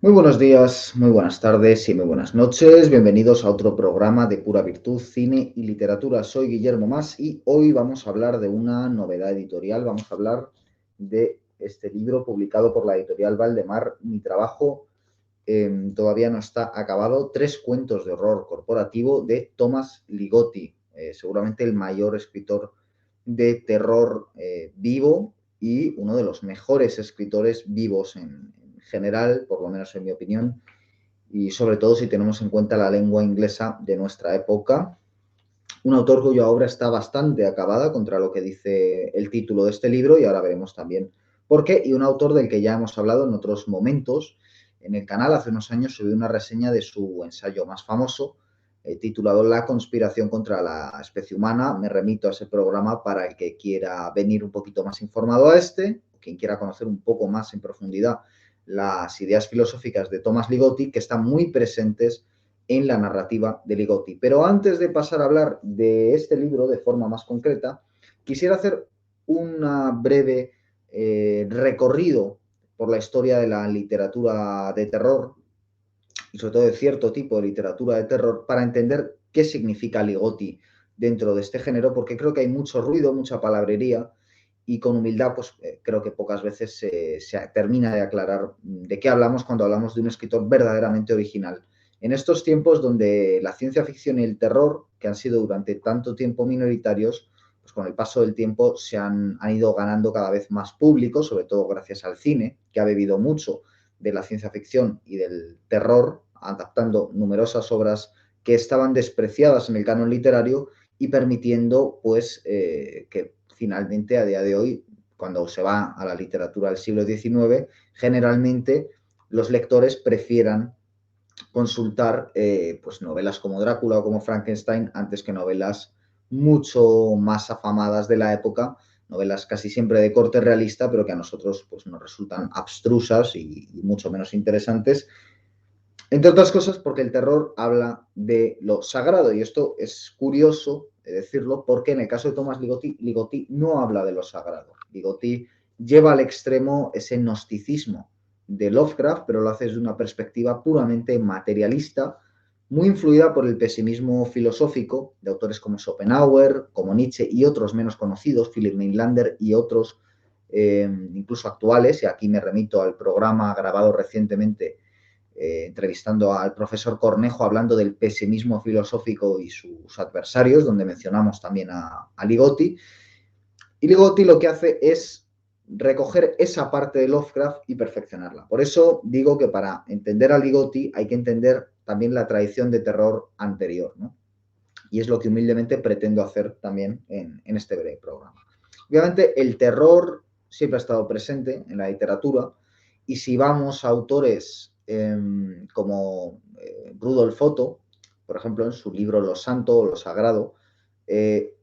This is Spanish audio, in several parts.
Muy buenos días, muy buenas tardes y muy buenas noches. Bienvenidos a otro programa de Pura Virtud, Cine y Literatura. Soy Guillermo Mas y hoy vamos a hablar de una novedad editorial. Vamos a hablar de este libro publicado por la editorial Valdemar. Mi trabajo todavía no está acabado. 3 cuentos de horror corporativo de Thomas Ligotti, seguramente el mayor escritor de terror vivo y uno de los mejores escritores vivos en general, por lo menos en mi opinión, y sobre todo si tenemos en cuenta la lengua inglesa de nuestra época. Un autor cuya obra está bastante acabada contra lo que dice el título de este libro y ahora veremos también por qué. Y un autor del que ya hemos hablado en otros momentos en el canal. Hace unos años subí una reseña de su ensayo más famoso, titulado La conspiración contra la especie humana. Me remito a ese programa para el que quiera venir un poquito más informado a este, quien quiera conocer un poco más en profundidad las ideas filosóficas de Thomas Ligotti, que están muy presentes en la narrativa de Ligotti. Pero antes de pasar a hablar de este libro de forma más concreta, quisiera hacer una breve recorrido por la historia de la literatura de terror y sobre todo de cierto tipo de literatura de terror para entender qué significa Ligotti dentro de este género, porque creo que hay mucho ruido, mucha palabrería y con humildad pues creo que pocas veces se termina de aclarar de qué hablamos cuando hablamos de un escritor verdaderamente original. En estos tiempos donde la ciencia ficción y el terror, que han sido durante tanto tiempo minoritarios, pues con el paso del tiempo se han ido ganando cada vez más público, sobre todo gracias al cine, que ha bebido mucho de la ciencia ficción y del terror, adaptando numerosas obras que estaban despreciadas en el canon literario y permitiendo pues que finalmente a día de hoy, cuando se va a la literatura del siglo XIX, generalmente los lectores prefieran consultar pues novelas como Drácula o como Frankenstein antes que novelas mucho más afamadas de la época, novelas casi siempre de corte realista, pero que a nosotros pues, nos resultan abstrusas y mucho menos interesantes, entre otras cosas porque el terror habla de lo sagrado, y esto es curioso de decirlo porque en el caso de Thomas Ligotti, Ligotti no habla de lo sagrado. Ligotti lleva al extremo ese gnosticismo de Lovecraft, pero lo hace desde una perspectiva puramente materialista, muy influida por el pesimismo filosófico de autores como Schopenhauer, como Nietzsche y otros menos conocidos, Philip Mainlander y otros incluso actuales, y aquí me remito al programa grabado recientemente entrevistando al profesor Cornejo hablando del pesimismo filosófico y sus adversarios, donde mencionamos también a Ligotti. Y Ligotti lo que hace es recoger esa parte de Lovecraft y perfeccionarla. Por eso digo que para entender a Ligotti hay que entender también la tradición de terror anterior, ¿no? Y es lo que humildemente pretendo hacer también en este breve programa. Obviamente el terror siempre ha estado presente en la literatura y si vamos a autores como Rudolf Otto, por ejemplo, en su libro Lo Santo o Lo Sagrado, eh,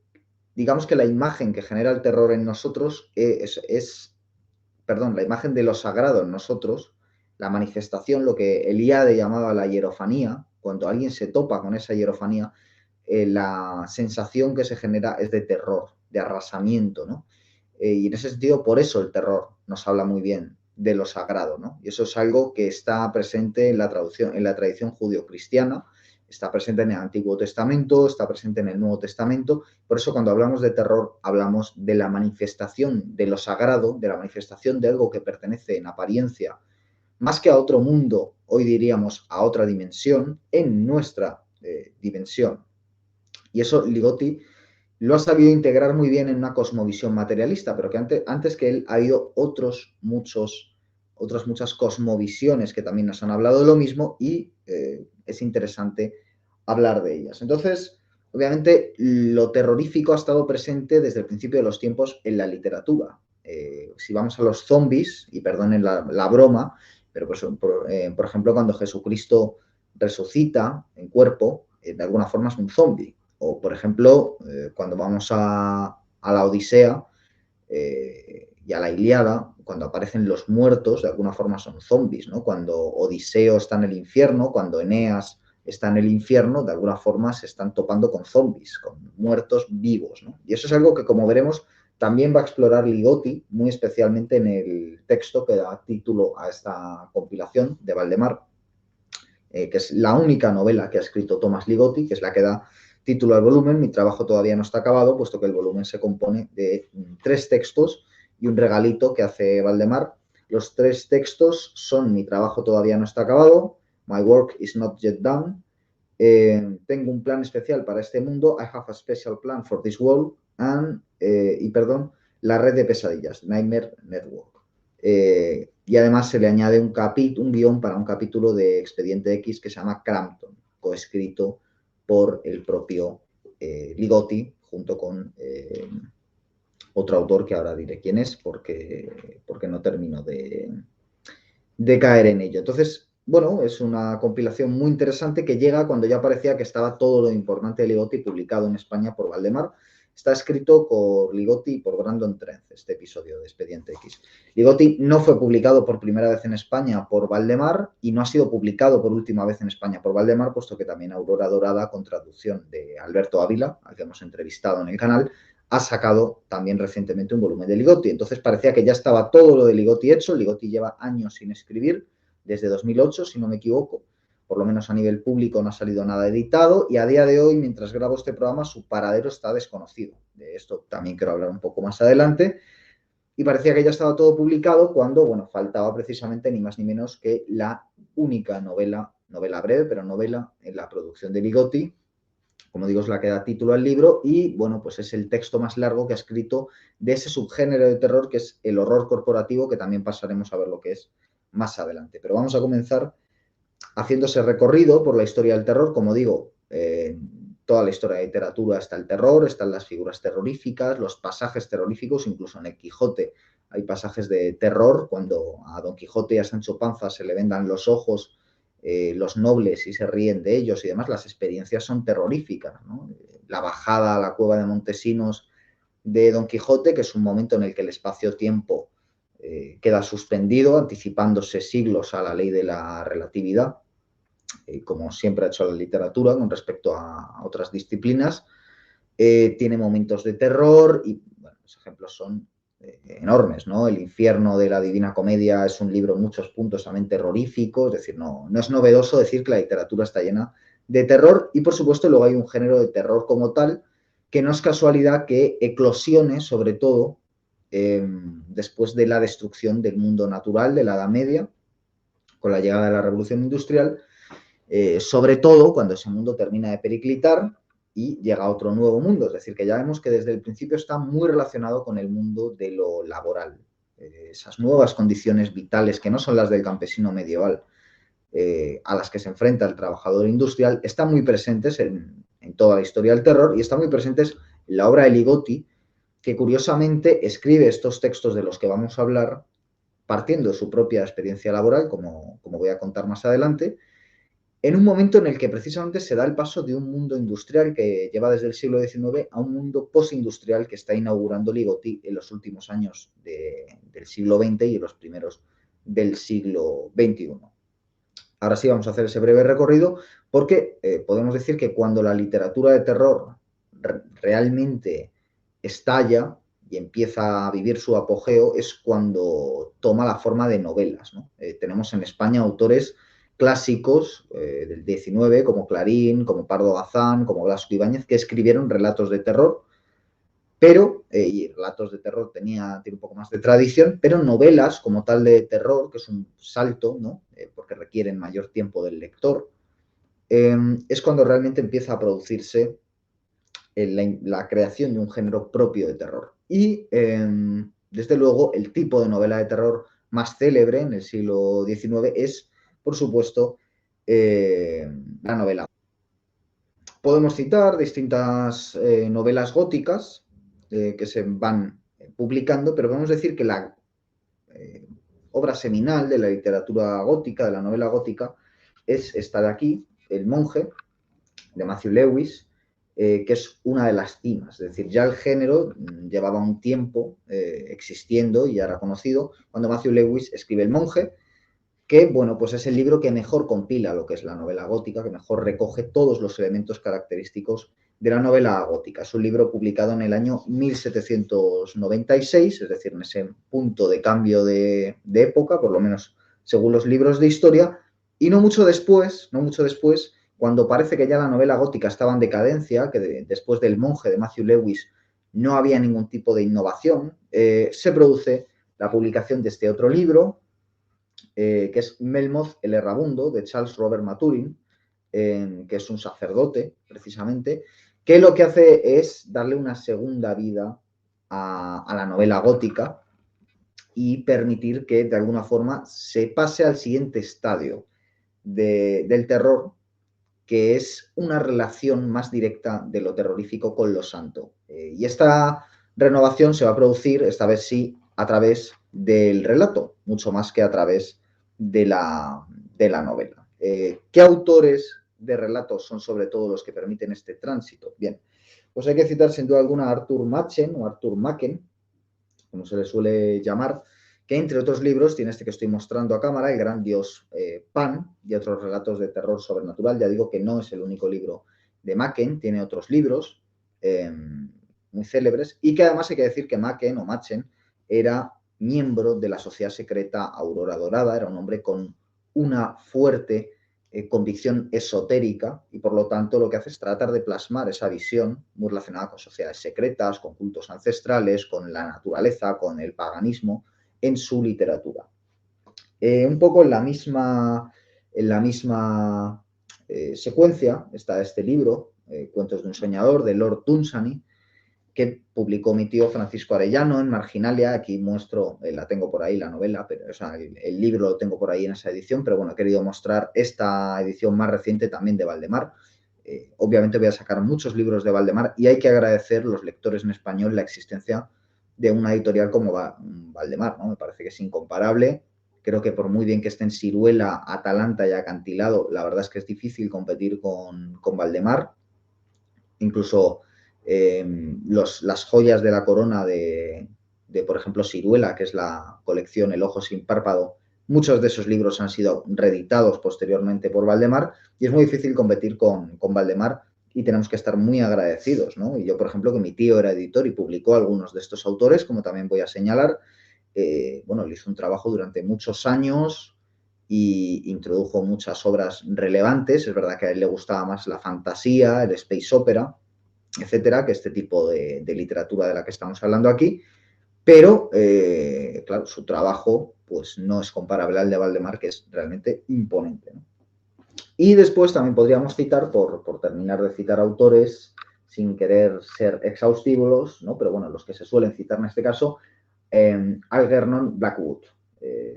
digamos que la imagen que genera el terror en nosotros perdón, la imagen de lo sagrado en nosotros, la manifestación, lo que Eliade llamaba la hierofanía, cuando alguien se topa con esa hierofanía, la sensación que se genera es de terror, de arrasamiento, ¿no? Y en ese sentido, por eso el terror nos habla muy bien de lo sagrado, ¿no? Y eso es algo que está presente en la tradición judio-cristiana, está presente en el Antiguo Testamento, está presente en el Nuevo Testamento. Por eso cuando hablamos de terror hablamos de la manifestación de lo sagrado, de la manifestación de algo que pertenece en apariencia más que a otro mundo, hoy diríamos a otra dimensión, en nuestra dimensión. Y eso Ligotti lo ha sabido integrar muy bien en una cosmovisión materialista, pero que antes que él ha habido otras muchas cosmovisiones que también nos han hablado de lo mismo y es interesante hablar de ellas. Entonces, obviamente, lo terrorífico ha estado presente desde el principio de los tiempos en la literatura. Si vamos a los zombies, y perdonen la broma, pero pues, por ejemplo, cuando Jesucristo resucita en cuerpo, de alguna forma es un zombie. O, por ejemplo, cuando vamos a la Odisea y a la Ilíada, cuando aparecen los muertos, de alguna forma son zombies, ¿no? Cuando Odiseo está en el infierno, cuando Eneas está en el infierno, de alguna forma se están topando con zombies, con muertos vivos, ¿no? Y eso es algo que, como veremos, También va a explorar Ligotti, muy especialmente en el texto que da título a esta compilación de Valdemar, que es la única novela que ha escrito Tomás Ligotti, que es la que da título al volumen. Mi trabajo todavía no está acabado, puesto que el volumen se compone de 3 textos y un regalito que hace Valdemar. Los 3 textos son Mi trabajo todavía no está acabado, My work is not yet done, Tengo un plan especial para este mundo, I have a special plan for this world, La red de pesadillas, Nightmare Network. Y además se le añade un guión para un capítulo de Expediente X que se llama Crampton, coescrito por el propio Ligotti, junto con otro autor que ahora diré quién es, porque no termino de caer en ello. Entonces, bueno, es una compilación muy interesante que llega cuando ya parecía que estaba todo lo importante de Ligotti publicado en España por Valdemar. Está escrito por Ligotti y por Brandon Trenz, este episodio de Expediente X. Ligotti no fue publicado por primera vez en España por Valdemar y no ha sido publicado por última vez en España por Valdemar, puesto que también Aurora Dorada, con traducción de Alberto Ávila, al que hemos entrevistado en el canal, ha sacado también recientemente un volumen de Ligotti. Entonces parecía que ya estaba todo lo de Ligotti hecho. Ligotti lleva años sin escribir, desde 2008, si no me equivoco. Por lo menos a nivel público no ha salido nada editado y a día de hoy, mientras grabo este programa, su paradero está desconocido. De esto también quiero hablar un poco más adelante. Y parecía que ya estaba todo publicado cuando, bueno, faltaba precisamente ni más ni menos que la única novela breve, pero novela en la producción de Ligotti. Como digo, es la que da título al libro y, bueno, pues es el texto más largo que ha escrito de ese subgénero de terror que es el horror corporativo, que también pasaremos a ver lo que es más adelante. Pero vamos a comenzar haciendo ese recorrido por la historia del terror. Como digo, toda la historia de literatura está el terror, están las figuras terroríficas, los pasajes terroríficos, incluso en el Quijote hay pasajes de terror, cuando a Don Quijote y a Sancho Panza se le vendan los ojos los nobles y se ríen de ellos y demás, las experiencias son terroríficas, ¿no? La bajada a la cueva de Montesinos de Don Quijote, que es un momento en el que el espacio-tiempo queda suspendido, anticipándose siglos a la ley de la relatividad, como siempre ha hecho la literatura con respecto a otras disciplinas. Tiene momentos de terror y, bueno, los ejemplos son enormes, ¿no? El infierno de la Divina Comedia es un libro en muchos puntos también terrorífico, es decir, no es novedoso decir que la literatura está llena de terror y, por supuesto, luego hay un género de terror como tal, que no es casualidad que eclosione, sobre todo, después de la destrucción del mundo natural de la Edad Media, con la llegada de la Revolución Industrial, sobre todo cuando ese mundo termina de periclitar y llega a otro nuevo mundo. Es decir, que ya vemos que desde el principio está muy relacionado con el mundo de lo laboral. Esas nuevas condiciones vitales que no son las del campesino medieval, a las que se enfrenta el trabajador industrial, están muy presentes en toda la historia del terror y están muy presentes en la obra de Ligotti, que curiosamente escribe estos textos de los que vamos a hablar partiendo de su propia experiencia laboral, como voy a contar más adelante, en un momento en el que precisamente se da el paso de un mundo industrial que lleva desde el siglo XIX a un mundo postindustrial que está inaugurando Ligotti en los últimos años del siglo XX y en los primeros del siglo XXI. Ahora sí vamos a hacer ese breve recorrido porque podemos decir que cuando la literatura de terror realmente estalla y empieza a vivir su apogeo es cuando toma la forma de novelas, ¿no? Tenemos en España autores clásicos del XIX, como Clarín, como Pardo Bazán, como Blasco Ibáñez, que escribieron relatos de terror, pero, y relatos de terror tiene un poco más de tradición, pero novelas como tal de terror, que es un salto, ¿no? Porque requieren mayor tiempo del lector, es cuando realmente empieza a producirse la creación de un género propio de terror. Y, desde luego, el tipo de novela de terror más célebre en el siglo XIX es, por supuesto, la novela. Podemos citar distintas novelas góticas que se van publicando, pero podemos decir que la obra seminal de la literatura gótica, de la novela gótica, es esta de aquí, El monje, de Matthew Lewis, que es una de las cimas. Es decir, ya el género llevaba un tiempo existiendo y ya era conocido cuando Matthew Lewis escribe El monje, que, bueno, pues es el libro que mejor compila lo que es la novela gótica, que mejor recoge todos los elementos característicos de la novela gótica. Es un libro publicado en el año 1796, es decir, en ese punto de cambio de época, por lo menos según los libros de historia, y no mucho después, cuando parece que ya la novela gótica estaba en decadencia, que después del Monje de Matthew Lewis no había ningún tipo de innovación, se produce la publicación de este otro libro, que es Melmoth el Errabundo, de Charles Robert Maturin, que es un sacerdote, precisamente, que lo que hace es darle una segunda vida a la novela gótica y permitir que, de alguna forma, se pase al siguiente estadio del terror, que es una relación más directa de lo terrorífico con lo santo. Y esta renovación se va a producir, esta vez sí, a través del relato, mucho más que a través de la novela. ¿Qué autores de relatos son sobre todo los que permiten este tránsito? Bien, pues hay que citar sin duda alguna a Arthur Machen o Arthur Machen, como se le suele llamar, que entre otros libros tiene este que estoy mostrando a cámara, El gran dios Pan, y otros relatos de terror sobrenatural. Ya digo que no es el único libro de Machen, tiene otros libros muy célebres, y que además hay que decir que Machen o Machen era miembro de la sociedad secreta Aurora Dorada, era un hombre con una fuerte convicción esotérica, y por lo tanto lo que hace es tratar de plasmar esa visión muy relacionada con sociedades secretas, con cultos ancestrales, con la naturaleza, con el paganismo, en su literatura. Un poco en la misma secuencia está este libro, Cuentos de un soñador, de Lord Dunsany, que publicó mi tío Francisco Arellano en Marginalia. Aquí muestro, la tengo por ahí, la novela, pero, o sea, el libro lo tengo por ahí en esa edición, pero bueno, he querido mostrar esta edición más reciente también de Valdemar. Obviamente voy a sacar muchos libros de Valdemar y hay que agradecer a los lectores en español la existencia de una editorial como Valdemar, ¿no? Me parece que es incomparable. Creo que por muy bien que estén Siruela, Atalanta y Acantilado, la verdad es que es difícil competir con Valdemar. Incluso las joyas de la corona de, por ejemplo, Siruela, que es la colección El ojo sin párpado, muchos de esos libros han sido reeditados posteriormente por Valdemar y es muy difícil competir con Valdemar y tenemos que estar muy agradecidos, ¿no? Y yo, por ejemplo, que mi tío era editor y publicó algunos de estos autores, como también voy a señalar, bueno, le hizo un trabajo durante muchos años y introdujo muchas obras relevantes. Es verdad que a él le gustaba más la fantasía, el space opera, etcétera, que este tipo de literatura de la que estamos hablando aquí, pero, claro, su trabajo pues no es comparable al de Valdemar, que es realmente imponente, ¿no? Y después también podríamos citar, por terminar de citar autores, sin querer ser exhaustivos, ¿no? Pero bueno, los que se suelen citar en este caso, Algernon Blackwood.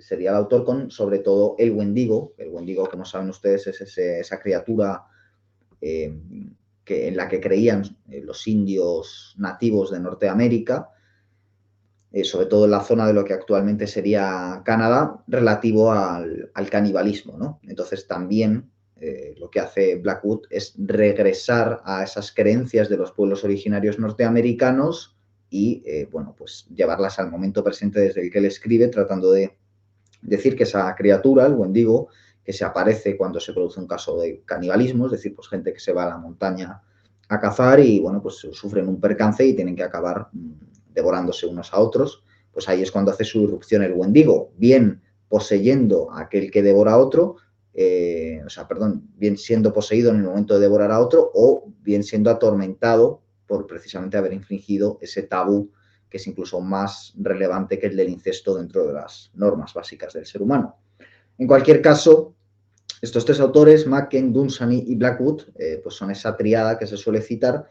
Sería el autor con, sobre todo, el Wendigo. El Wendigo, como saben ustedes, es esa criatura en la que creían los indios nativos de Norteamérica, sobre todo en la zona de lo que actualmente sería Canadá, relativo al canibalismo, ¿no? Entonces también lo que hace Blackwood es regresar a esas creencias de los pueblos originarios norteamericanos y, bueno, pues llevarlas al momento presente desde el que él escribe, tratando de decir que esa criatura, el Wendigo, que se aparece cuando se produce un caso de canibalismo, es decir, pues gente que se va a la montaña a cazar y, bueno, pues sufren un percance y tienen que acabar devorándose unos a otros, pues ahí es cuando hace su irrupción el Wendigo, bien poseyendo a aquel que devora a otro, bien siendo poseído en el momento de devorar a otro o bien siendo atormentado por precisamente haber infringido ese tabú que es incluso más relevante que el del incesto dentro de las normas básicas del ser humano. En cualquier caso, estos tres autores, Machen, Dunsany y Blackwood, pues son esa triada que se suele citar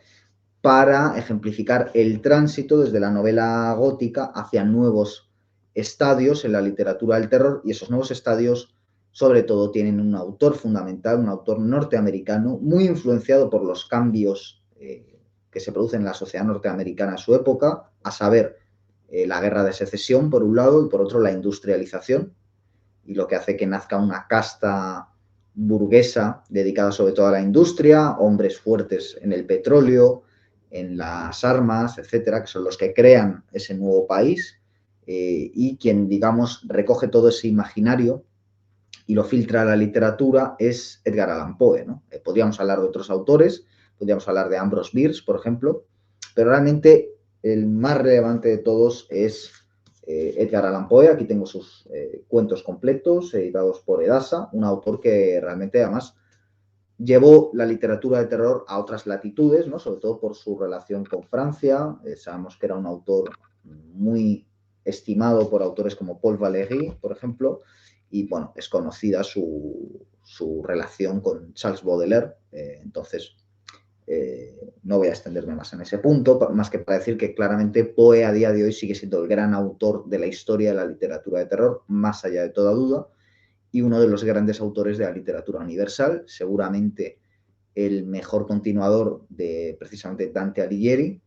para ejemplificar el tránsito desde la novela gótica hacia nuevos estadios en la literatura del terror, y esos nuevos estadios sobre todo tienen un autor fundamental, un autor norteamericano muy influenciado por los cambios que se producen en la sociedad norteamericana a su época, a saber, la guerra de secesión por un lado y por otro la industrialización, y lo que hace que nazca una casta burguesa dedicada sobre todo a la industria, hombres fuertes en el petróleo, en las armas, etcétera, que son los que crean ese nuevo país, y quien, digamos, recoge todo ese imaginario y lo filtra a la literatura es Edgar Allan Poe, ¿no? Podríamos hablar de otros autores, podríamos hablar de Ambrose Bierce, por ejemplo, pero realmente el más relevante de todos es Edgar Allan Poe. Aquí tengo sus cuentos completos, editados por Edasa, un autor que realmente además llevó la literatura de terror a otras latitudes, ¿no? Sobre todo por su relación con Francia. Sabemos que era un autor muy estimado por autores como Paul Valéry, por ejemplo, y bueno, es conocida su relación con Charles Baudelaire. Entonces, no voy a extenderme más en ese punto, más que para decir que claramente Poe a día de hoy sigue siendo el gran autor de la historia de la literatura de terror, más allá de toda duda, y uno de los grandes autores de la literatura universal, seguramente el mejor continuador de precisamente Dante Alighieri,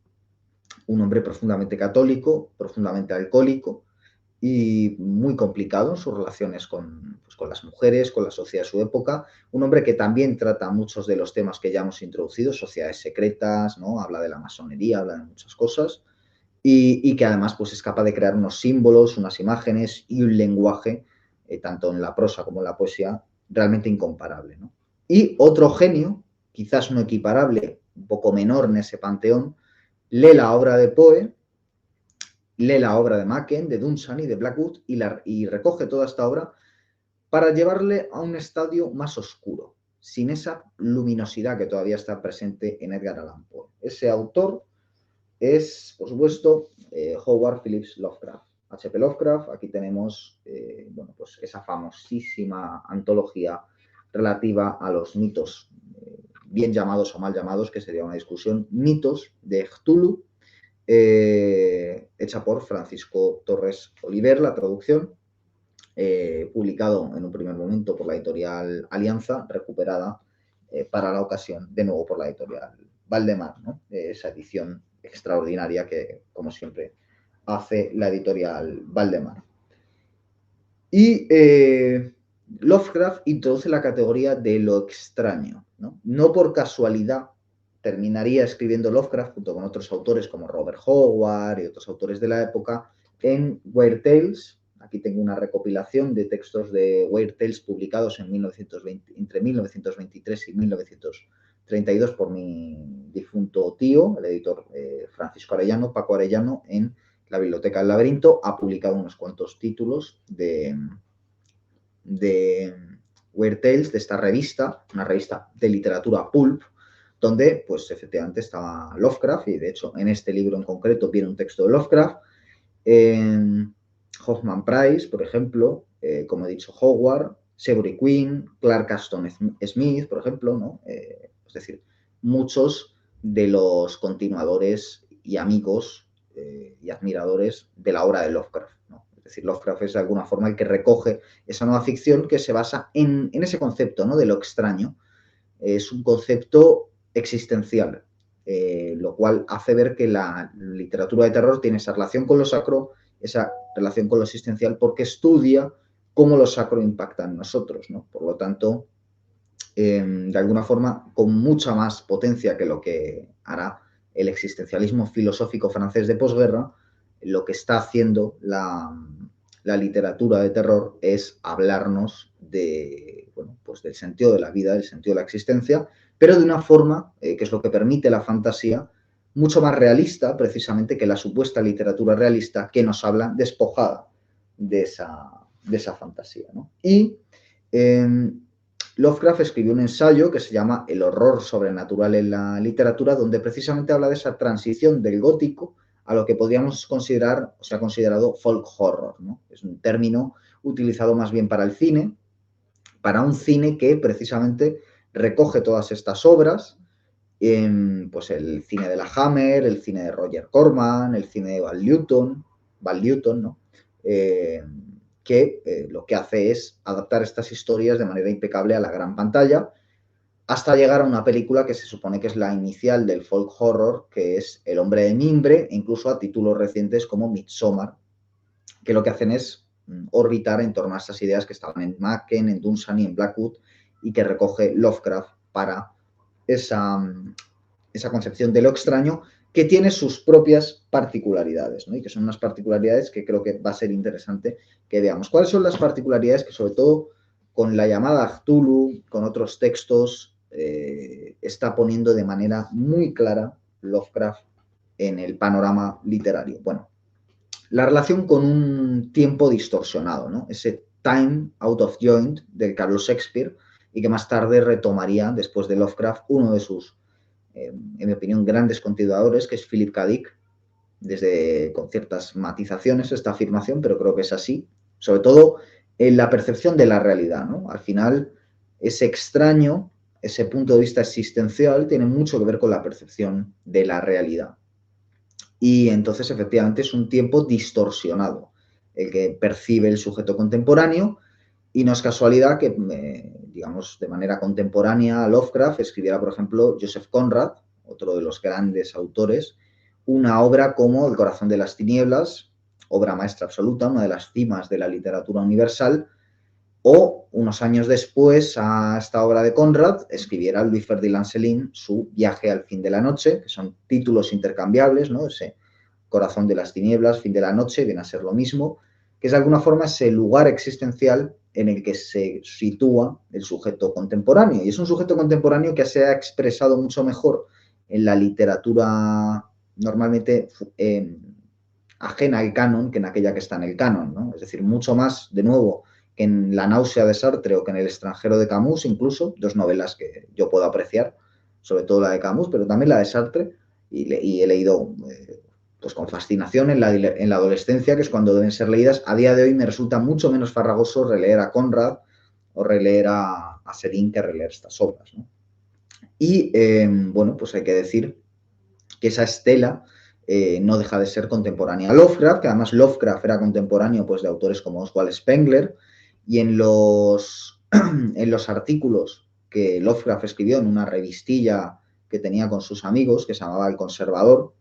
un hombre profundamente católico, profundamente alcohólico y muy complicado en sus relaciones con las mujeres, con la sociedad de su época. Un hombre que también trata muchos de los temas que ya hemos introducido, sociedades secretas, ¿no? Habla de la masonería, habla de muchas cosas, y que además pues, es capaz de crear unos símbolos, unas imágenes y un lenguaje, tanto en la prosa como en la poesía, realmente incomparable, ¿no? Y otro genio, quizás no equiparable, un poco menor en ese panteón, lee la obra de Poe, lee la obra de Machen, de Dunsany, de Blackwood, y recoge toda esta obra para llevarle a un estadio más oscuro, sin esa luminosidad que todavía está presente en Edgar Allan Poe. Ese autor es, por supuesto, Howard Phillips Lovecraft. H.P. Lovecraft, aquí tenemos bueno, pues esa famosísima antología relativa a los mitos, bien llamados o mal llamados, que sería una discusión, mitos de Cthulhu, hecha por Francisco Torres Oliver, la traducción, publicado en un primer momento por la editorial Alianza, recuperada para la ocasión de nuevo por la editorial Valdemar, ¿no? Esa edición extraordinaria que, como siempre, hace la editorial Valdemar. Y Lovecraft introduce la categoría de lo extraño, ¿no? No por casualidad terminaría escribiendo Lovecraft junto con otros autores como Robert Howard y otros autores de la época en Weird Tales. Aquí tengo una recopilación de textos de Weird Tales publicados en entre 1923 y 1932 por mi difunto tío, el editor Francisco Arellano, Paco Arellano, en la Biblioteca del Laberinto. Ha publicado unos cuantos títulos de Weird Tales, de esta revista, una revista de literatura pulp, donde pues efectivamente estaba Lovecraft, y de hecho en este libro en concreto viene un texto de Lovecraft. Hoffman Price, por ejemplo, como he dicho, Howard, Sebury Quinn, Clark Ashton Smith, por ejemplo, ¿no? Es decir, muchos de los continuadores y amigos y admiradores de la obra de Lovecraft, ¿no? Es decir, Lovecraft es de alguna forma el que recoge esa nueva ficción que se basa en ese concepto, ¿no? De lo extraño. Es un concepto existencial, lo cual hace ver que la literatura de terror tiene esa relación con lo sacro, esa relación con lo existencial, porque estudia cómo lo sacro impacta en nosotros, ¿no? Por lo tanto, de alguna forma, con mucha más potencia que lo que hará el existencialismo filosófico francés de posguerra, lo que está haciendo la literatura de terror es hablarnos bueno, pues del sentido de la vida, del sentido de la existencia, pero de una forma, que es lo que permite la fantasía, mucho más realista, precisamente, que la supuesta literatura realista que nos habla despojada de esa fantasía, ¿no? Y Lovecraft escribió un ensayo que se llama El horror sobrenatural en la literatura, donde precisamente habla de esa transición del gótico a lo que podríamos considerar, o sea, considerado folk horror, ¿no? Es un término utilizado más bien para el cine, para un cine que precisamente recoge todas estas obras, pues el cine de la Hammer, el cine de Roger Corman, el cine de Val Newton, ¿no? Que lo que hace es adaptar estas historias de manera impecable a la gran pantalla, hasta llegar a una película que se supone que es la inicial del folk horror, que es El hombre de mimbre, e incluso a títulos recientes como Midsommar, que lo que hacen es orbitar en torno a esas ideas que estaban en Machen, en Dunsany, en Blackwood, y que recoge Lovecraft para esa concepción de lo extraño, que tiene sus propias particularidades, ¿no? Y que son unas particularidades que creo que va a ser interesante que veamos. ¿Cuáles son las particularidades que, sobre todo, con la llamada Cthulhu, con otros textos está poniendo de manera muy clara Lovecraft en el panorama literario? Bueno, la relación con un tiempo distorsionado, ¿no? Ese time out of joint del Carlos Shakespeare, y que más tarde retomaría, después de Lovecraft, uno de sus, en mi opinión, grandes continuadores, que es Philip K. Dick, con ciertas matizaciones esta afirmación, pero creo que es así, sobre todo en la percepción de la realidad, ¿no? Al final, ese extraño, ese punto de vista existencial, tiene mucho que ver con la percepción de la realidad. Y entonces, efectivamente, es un tiempo distorsionado el que percibe el sujeto contemporáneo, y no es casualidad que, digamos, de manera contemporánea a Lovecraft escribiera, por ejemplo, Joseph Conrad, otro de los grandes autores, una obra como El corazón de las tinieblas, obra maestra absoluta, una de las cimas de la literatura universal, o unos años después a esta obra de Conrad escribiera Louis Ferdinand Céline su Viaje al fin de la noche, que son títulos intercambiables, ¿no? Ese corazón de las tinieblas, fin de la noche, viene a ser lo mismo, que es de alguna forma ese lugar existencial en el que se sitúa el sujeto contemporáneo. Y es un sujeto contemporáneo que se ha expresado mucho mejor en la literatura normalmente ajena al canon que en aquella que está en el canon, ¿no? Es decir, mucho más, de nuevo, que en La náusea de Sartre o que en El extranjero de Camus, incluso, dos novelas que yo puedo apreciar, sobre todo la de Camus, pero también la de Sartre, y he leído pues con fascinación en la adolescencia, que es cuando deben ser leídas. A día de hoy me resulta mucho menos farragoso releer a Conrad o releer a Céline que releer estas obras, ¿no? Y bueno, pues hay que decir que esa estela no deja de ser contemporánea a Lovecraft, que además Lovecraft era contemporáneo pues, de autores como Oswald Spengler, y en los artículos que Lovecraft escribió en una revistilla que tenía con sus amigos, que se llamaba El Conservador,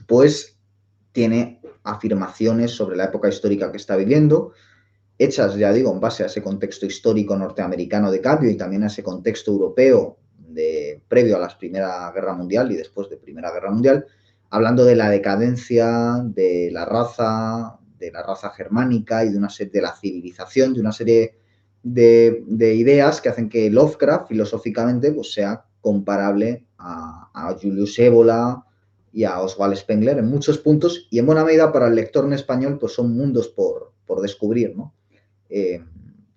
pues tiene afirmaciones sobre la época histórica que está viviendo, hechas, ya digo, en base a ese contexto histórico norteamericano de cambio y también a ese contexto europeo previo a la Primera Guerra Mundial y después de Primera Guerra Mundial, hablando de la decadencia de la raza germánica y de la civilización, de una serie de ideas que hacen que Lovecraft, filosóficamente, pues sea comparable a Julius Evola y a Oswald Spengler en muchos puntos, y en buena medida para el lector en español pues son mundos por descubrir, ¿no?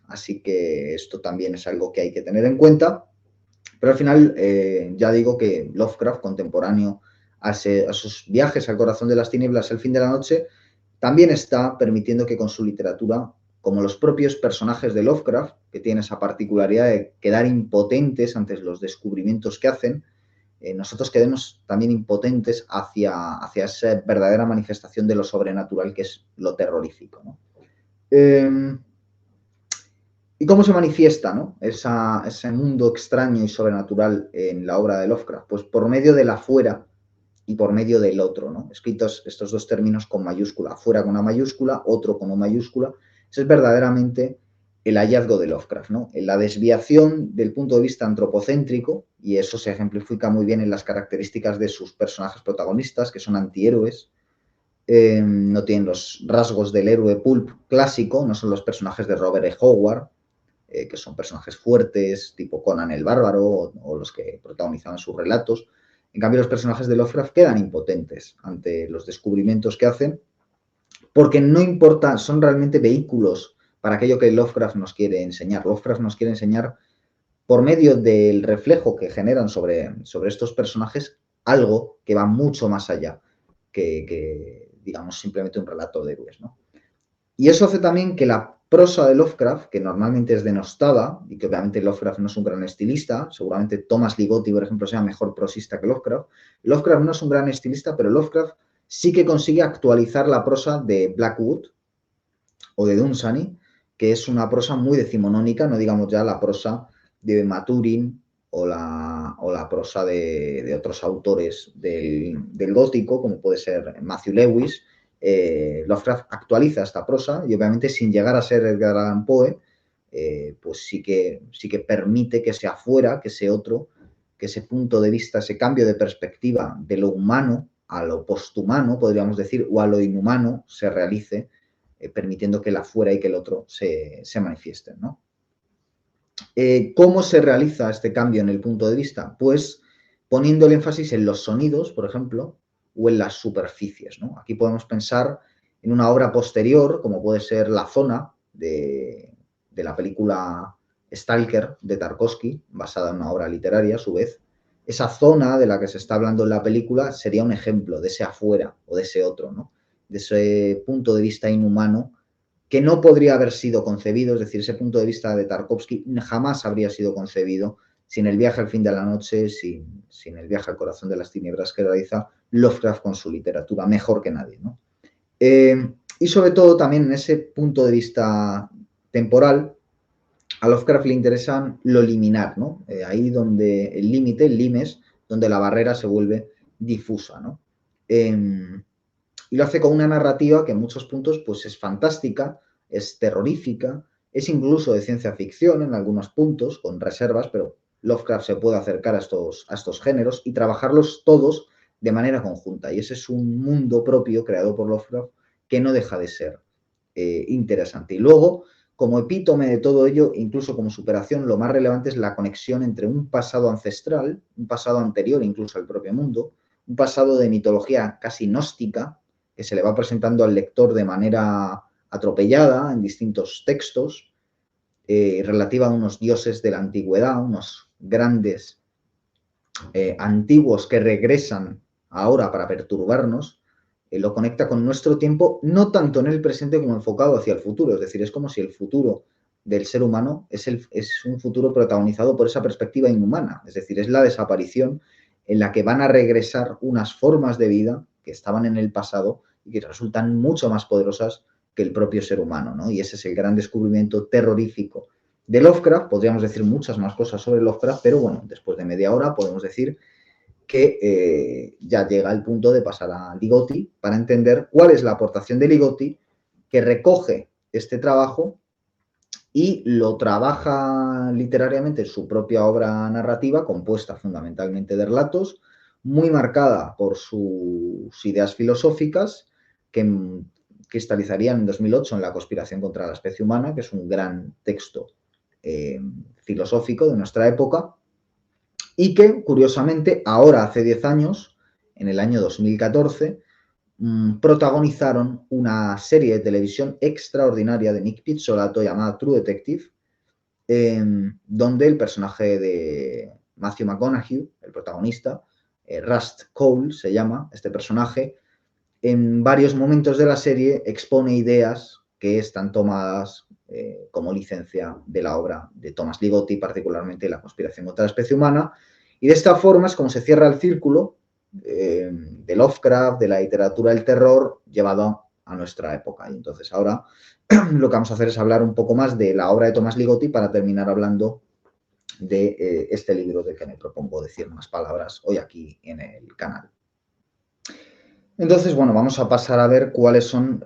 Así que esto también es algo que hay que tener en cuenta. Pero al final, ya digo que Lovecraft, contemporáneo a sus viajes al corazón de las tinieblas, el fin de la noche, también está permitiendo que con su literatura, como los propios personajes de Lovecraft, que tienen esa particularidad de quedar impotentes ante los descubrimientos que hacen, nosotros quedemos también impotentes hacia esa verdadera manifestación de lo sobrenatural que es lo terrorífico, ¿no? ¿Y cómo se manifiesta, ¿no? ese mundo extraño y sobrenatural en la obra de Lovecraft? Pues por medio del afuera y por medio del otro, ¿no? Escritos estos dos términos con mayúscula, afuera con una mayúscula, otro con una mayúscula. Ese es verdaderamente el hallazgo de Lovecraft, ¿no? En la desviación del punto de vista antropocéntrico, y eso se ejemplifica muy bien en las características de sus personajes protagonistas, que son antihéroes, no tienen los rasgos del héroe pulp clásico, no son los personajes de Robert E. Howard, que son personajes fuertes, tipo Conan el Bárbaro, o los que protagonizaban sus relatos. En cambio, los personajes de Lovecraft quedan impotentes ante los descubrimientos que hacen, porque no importa, son realmente vehículos para aquello que Lovecraft nos quiere enseñar. Lovecraft nos quiere enseñar, por medio del reflejo que generan sobre estos personajes, algo que va mucho más allá que digamos, simplemente un relato de héroes, ¿no? Y eso hace también que la prosa de Lovecraft, que normalmente es denostada, y que obviamente Lovecraft no es un gran estilista, seguramente Thomas Ligotti, por ejemplo, sea mejor prosista que Lovecraft. Lovecraft no es un gran estilista, pero Lovecraft sí que consigue actualizar la prosa de Blackwood o de Dunsany, que es una prosa muy decimonónica, no digamos ya la prosa de Maturin o la prosa de otros autores del gótico, como puede ser Matthew Lewis. Lovecraft actualiza esta prosa y obviamente sin llegar a ser Edgar Allan Poe, pues sí que permite que sea fuera, que ese otro, que ese punto de vista, ese cambio de perspectiva de lo humano a lo posthumano, podríamos decir, o a lo inhumano se realice, permitiendo que el afuera y que el otro se manifiesten, ¿no? ¿Cómo se realiza este cambio en el punto de vista? Pues poniendo el énfasis en los sonidos, por ejemplo, o en las superficies, ¿no? Aquí podemos pensar en una obra posterior, como puede ser La Zona, de la película Stalker, de Tarkovsky, basada en una obra literaria, a su vez. Esa zona de la que se está hablando en la película sería un ejemplo de ese afuera o de ese otro, ¿no? De ese punto de vista inhumano que no podría haber sido concebido, es decir, ese punto de vista de Tarkovsky jamás habría sido concebido sin el viaje al fin de la noche, sin el viaje al corazón de las tinieblas que realiza Lovecraft con su literatura, mejor que nadie, ¿no? Y sobre todo también en ese punto de vista temporal, a Lovecraft le interesa lo liminar, ¿no? Ahí donde el límite, el limes, donde la barrera se vuelve difusa, ¿no? Y lo hace con una narrativa que en muchos puntos pues, es fantástica, es terrorífica, es incluso de ciencia ficción en algunos puntos, con reservas, pero Lovecraft se puede acercar a estos géneros y trabajarlos todos de manera conjunta. Y ese es un mundo propio creado por Lovecraft que no deja de ser interesante. Y luego, como epítome de todo ello, incluso como superación, lo más relevante es la conexión entre un pasado ancestral, un pasado anterior incluso al propio mundo, un pasado de mitología casi gnóstica, que se le va presentando al lector de manera atropellada en distintos textos, relativa a unos dioses de la antigüedad, unos grandes antiguos que regresan ahora para perturbarnos, lo conecta con nuestro tiempo, no tanto en el presente como enfocado hacia el futuro. Es decir, es como si el futuro del ser humano es un futuro protagonizado por esa perspectiva inhumana. Es decir, es la desaparición en la que van a regresar unas formas de vida que estaban en el pasado y que resultan mucho más poderosas que el propio ser humano, ¿no? Y ese es el gran descubrimiento terrorífico de Lovecraft. Podríamos decir muchas más cosas sobre Lovecraft, pero bueno, después de media hora podemos decir que ya llega el punto de pasar a Ligotti para entender cuál es la aportación de Ligotti, que recoge este trabajo y lo trabaja literariamente en su propia obra narrativa, compuesta fundamentalmente de relatos, muy marcada por sus ideas filosóficas, que cristalizarían en 2008 en La conspiración contra la especie humana, que es un gran texto filosófico de nuestra época, y que, curiosamente, ahora hace 10 años, en el año 2014, protagonizaron una serie de televisión extraordinaria de Nick Pizzolatto llamada True Detective, donde el personaje de Matthew McConaughey, el protagonista, Rust Cole se llama este personaje, en varios momentos de la serie expone ideas que están tomadas como licencia de la obra de Thomas Ligotti, particularmente La conspiración contra la especie humana, y de esta forma es como se cierra el círculo de Lovecraft, de la literatura del terror, llevado a nuestra época. Y entonces ahora lo que vamos a hacer es hablar un poco más de la obra de Thomas Ligotti para terminar hablando de este libro del que me propongo decir unas palabras hoy aquí en el canal. Entonces, bueno, vamos a pasar a ver cuáles son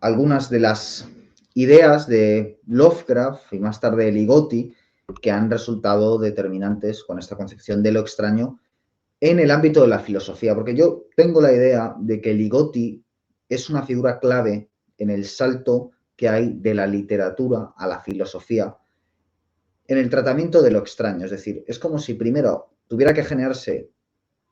algunas de las ideas de Lovecraft y más tarde de Ligotti que han resultado determinantes con esta concepción de lo extraño en el ámbito de la filosofía, porque yo tengo la idea de que Ligotti es una figura clave en el salto que hay de la literatura a la filosofía en el tratamiento de lo extraño. Es decir, es como si primero tuviera que generarse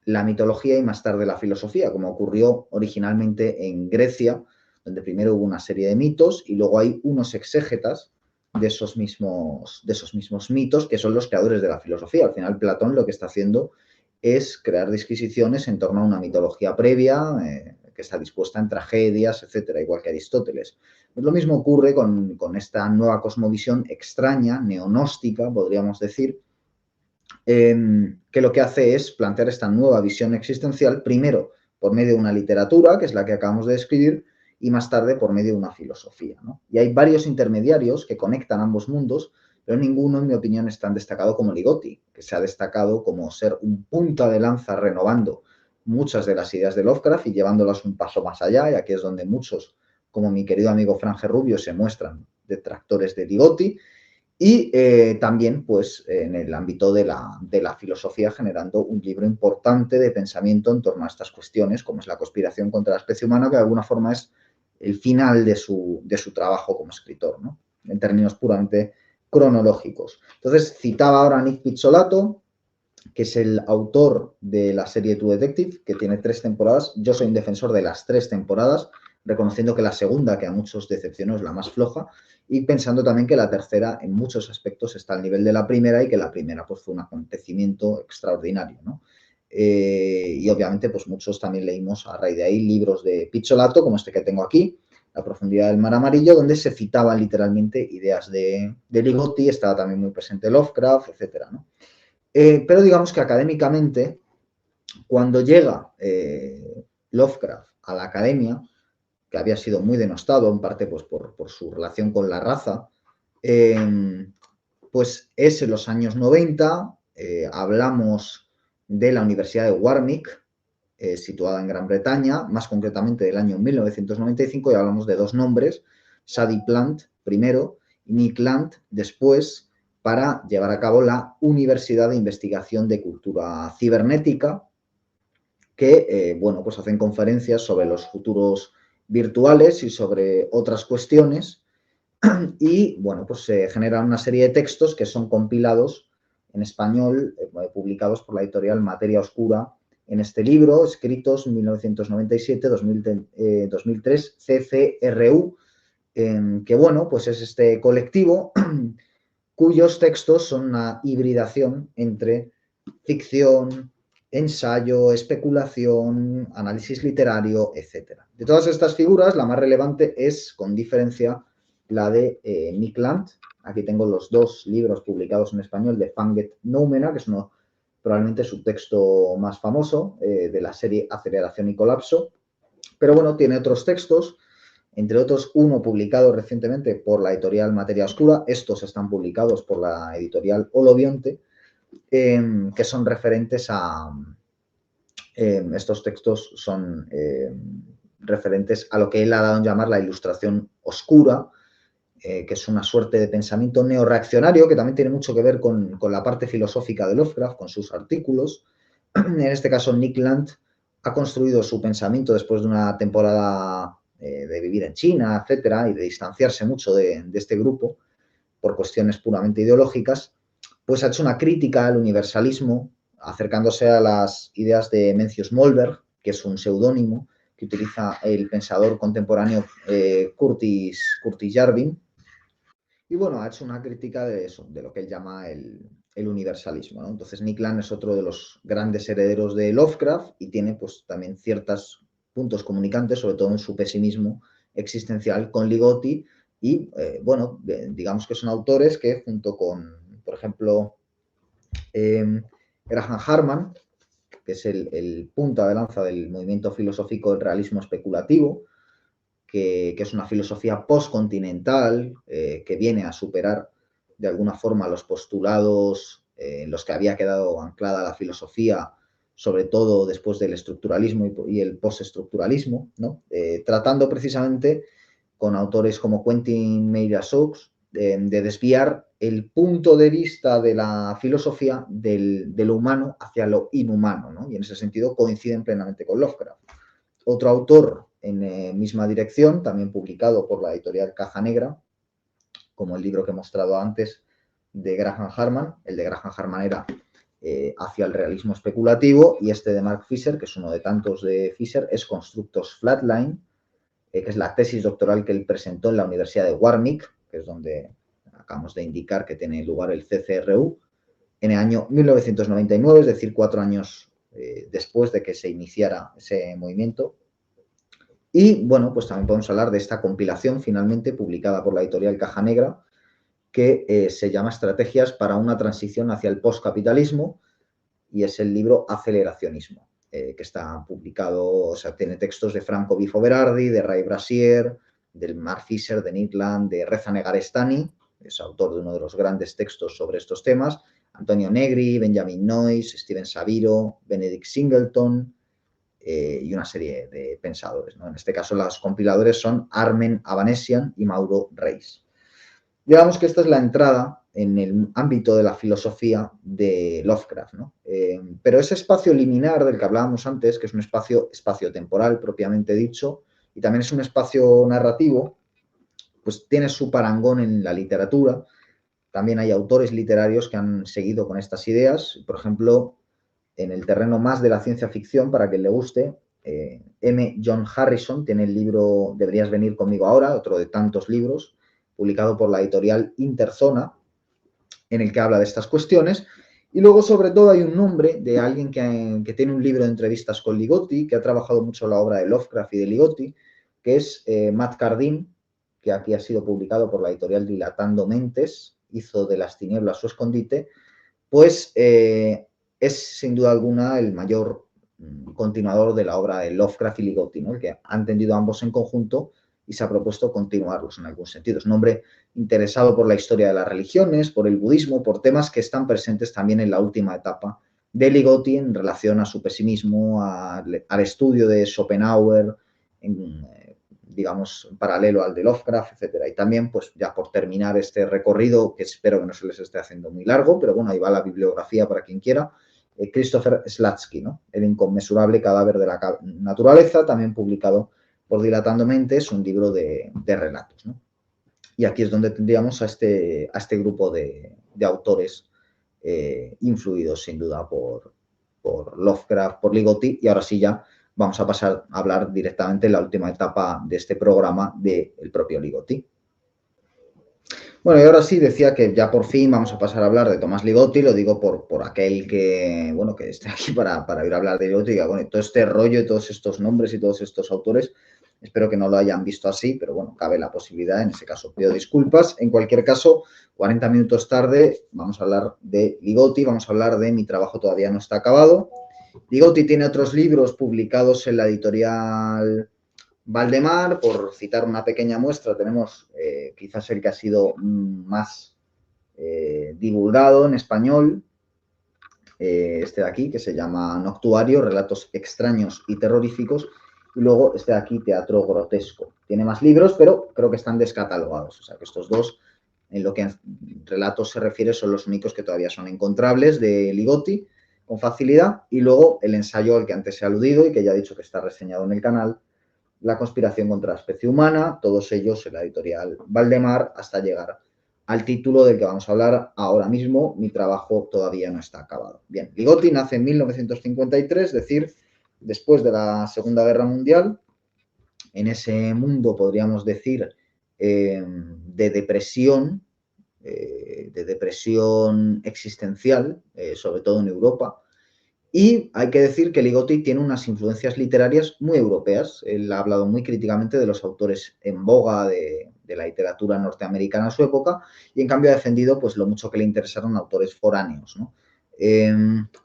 la mitología y más tarde la filosofía, como ocurrió originalmente en Grecia, donde primero hubo una serie de mitos y luego hay unos exégetas de esos mismos mitos que son los creadores de la filosofía. Al final, Platón lo que está haciendo es crear disquisiciones en torno a una mitología previa que está dispuesta en tragedias, etcétera, igual que Aristóteles. Pues lo mismo ocurre con esta nueva cosmovisión extraña, neonóstica, podríamos decir, que lo que hace es plantear esta nueva visión existencial, primero por medio de una literatura, que es la que acabamos de describir, y más tarde por medio de una filosofía, ¿no? Y hay varios intermediarios que conectan ambos mundos, pero ninguno, en mi opinión, es tan destacado como Ligotti, que se ha destacado como ser un punta de lanza renovando muchas de las ideas de Lovecraft y llevándolas un paso más allá, y aquí es donde muchos, como mi querido amigo Franje Rubio, se muestran detractores de Ligotti, y también pues en el ámbito de la filosofía, generando un libro importante de pensamiento en torno a estas cuestiones, como es La conspiración contra la especie humana, que de alguna forma es el final de su trabajo como escritor, ¿no? En términos puramente cronológicos. Entonces, citaba ahora a Nick Pizzolatto, que es el autor de la serie True Detective, que tiene 3 temporadas. Yo soy un defensor de las 3 temporadas, reconociendo que la segunda, que a muchos decepcionó, es la más floja, y pensando también que la tercera, en muchos aspectos, está al nivel de la primera y que la primera pues, fue un acontecimiento extraordinario, ¿no? Y obviamente, pues muchos también leímos a raíz de ahí libros de Pizzolatto, como este que tengo aquí, La profundidad del mar amarillo, donde se citaban literalmente ideas de Ligotti, estaba también muy presente Lovecraft, etcétera, ¿no? Pero digamos que académicamente, cuando llega Lovecraft a la academia, que había sido muy denostado, en parte pues, por su relación con la raza, pues es en los años 90, hablamos de la Universidad de Warwick, situada en Gran Bretaña, más concretamente del año 1995, y hablamos de 2 nombres, Sadie Plant primero y Nick Land después, para llevar a cabo la Universidad de Investigación de Cultura Cibernética, que, bueno, pues hacen conferencias sobre los futuros virtuales y sobre otras cuestiones, y, bueno, pues se generan una serie de textos que son compilados en español, publicados por la editorial Materia Oscura, en este libro, escritos en 1997-2003, CCRU, que, bueno, pues es este colectivo cuyos textos son una hibridación entre ficción, ensayo, especulación, análisis literario, etc. De todas estas figuras, la más relevante es, con diferencia, la de Nick Land. Aquí tengo los 2 libros publicados en español de Fanget Noumena, que es probablemente su texto más famoso, de la serie Aceleración y Colapso. Pero bueno, tiene otros textos, entre otros uno publicado recientemente por la editorial Materia Oscura. Estos están publicados por la editorial Olobionte, que son referentes a... estos textos son referentes a lo que él ha dado en llamar la ilustración oscura, que es una suerte de pensamiento neorreaccionario que también tiene mucho que ver con la parte filosófica de Lovecraft, con sus artículos. En este caso, Nick Land ha construido su pensamiento después de una temporada de vivir en China, etcétera, y de distanciarse mucho de este grupo por cuestiones puramente ideológicas, pues ha hecho una crítica al universalismo, acercándose a las ideas de Mencius Mollberg, que es un seudónimo que utiliza el pensador contemporáneo Curtis Yarvin. Y bueno, ha hecho una crítica de eso, de lo que él llama el universalismo, ¿no? Entonces Nick Land es otro de los grandes herederos de Lovecraft y tiene pues también ciertos puntos comunicantes, sobre todo en su pesimismo existencial con Ligotti. Y bueno, digamos que son autores que junto con, por ejemplo, Graham Harman, que es el punta de lanza del movimiento filosófico del realismo especulativo, que es una filosofía postcontinental que viene a superar de alguna forma los postulados en los que había quedado anclada la filosofía, sobre todo después del estructuralismo y el postestructuralismo, ¿no? Tratando precisamente con autores como Quentin Meira-Seux de desviar el punto de vista de la filosofía de lo humano hacia lo inhumano, ¿no? Y en ese sentido coinciden plenamente con Lovecraft. Otro autor en misma dirección, también publicado por la editorial Caja Negra, como el libro que he mostrado antes de Graham Harman. El de Graham Harman era hacia el realismo especulativo, y este de Mark Fisher, que es uno de tantos de Fisher, es Constructos Flatline, que es la tesis doctoral que él presentó en la Universidad de Warwick, que es donde acabamos de indicar que tiene lugar el CCRU, en el año 1999, es decir, 4 años después de que se iniciara ese movimiento. Y bueno, pues también podemos hablar de esta compilación finalmente publicada por la editorial Caja Negra, que se llama Estrategias para una transición hacia el postcapitalismo, y es el libro Aceleracionismo, que está publicado, o sea, tiene textos de Franco Bifo Berardi, de Ray Brasier, del Mark Fisher, de Nick Land, de Reza Negarestani, es autor de uno de los grandes textos sobre estos temas, Antonio Negri, Benjamin Noyes, Steven Saviro, Benedict Singleton, y una serie de pensadores, ¿no? En este caso, los compiladores son Armen Avanesian y Mauro Reis. Digamos que esta es la entrada en el ámbito de la filosofía de Lovecraft, ¿no? Pero ese espacio liminar del que hablábamos antes, que es un espacio temporal propiamente dicho, y también es un espacio narrativo, pues tiene su parangón en la literatura, también hay autores literarios que han seguido con estas ideas. Por ejemplo, en el terreno más de la ciencia ficción, para quien le guste, M. John Harrison tiene el libro Deberías venir conmigo ahora, otro de tantos libros, publicado por la editorial Interzona, en el que habla de estas cuestiones. Y luego, sobre todo, hay un nombre de alguien que tiene un libro de entrevistas con Ligotti, que ha trabajado mucho la obra de Lovecraft y de Ligotti, que es Matt Cardin, que aquí ha sido publicado por la editorial Dilatando Mentes, hizo de las tinieblas su escondite, pues es sin duda alguna el mayor continuador de la obra de Lovecraft y Ligotti, ¿no? El que han tendido ambos en conjunto y se ha propuesto continuarlos en algún sentido. Es un hombre interesado por la historia de las religiones, por el budismo, por temas que están presentes también en la última etapa de Ligotti en relación a su pesimismo, al estudio de Schopenhauer, digamos, paralelo al de Lovecraft, etcétera. Y también, pues ya por terminar este recorrido, que espero que no se les esté haciendo muy largo, pero bueno, ahí va la bibliografía para quien quiera, Christopher Slatsky, ¿no? El inconmensurable cadáver de la naturaleza, también publicado por Dilatando Mentes, un libro de relatos, ¿no? Y aquí es donde tendríamos a este grupo de autores influidos sin duda por Lovecraft, por Ligotti, y ahora sí ya vamos a pasar a hablar directamente en la última etapa de este programa del propio Ligotti. Bueno, y ahora sí decía que ya por fin vamos a pasar a hablar de Tomás Ligotti, lo digo por aquel que, bueno, que esté aquí para oír hablar de Ligotti y diga, bueno, todo este rollo y todos estos nombres y todos estos autores, espero que no lo hayan visto así, pero bueno, cabe la posibilidad, en ese caso pido disculpas. En cualquier caso, 40 minutos tarde vamos a hablar de Ligotti, vamos a hablar de Mi trabajo todavía no está acabado. Ligotti tiene otros libros publicados en la editorial Valdemar, por citar una pequeña muestra, tenemos quizás el que ha sido más divulgado en español, este de aquí, que se llama Noctuario, Relatos extraños y terroríficos, y luego este de aquí, Teatro grotesco. Tiene más libros, pero creo que están descatalogados, o sea que estos dos, en lo que a relatos se refiere, son los únicos que todavía son encontrables de Ligotti con facilidad, y luego el ensayo al que antes he aludido y que ya he dicho que está reseñado en el canal, La conspiración contra la especie humana, todos ellos en la editorial Valdemar, hasta llegar al título del que vamos a hablar ahora mismo, Mi trabajo todavía no está acabado. Bien, Ligotti nace en 1953, es decir, después de la Segunda Guerra Mundial, en ese mundo, podríamos decir, de depresión existencial, sobre todo en Europa. Y hay que decir que Ligotti tiene unas influencias literarias muy europeas. Él ha hablado muy críticamente de los autores en boga de la literatura norteamericana a su época y en cambio ha defendido pues, lo mucho que le interesaron autores foráneos, ¿no?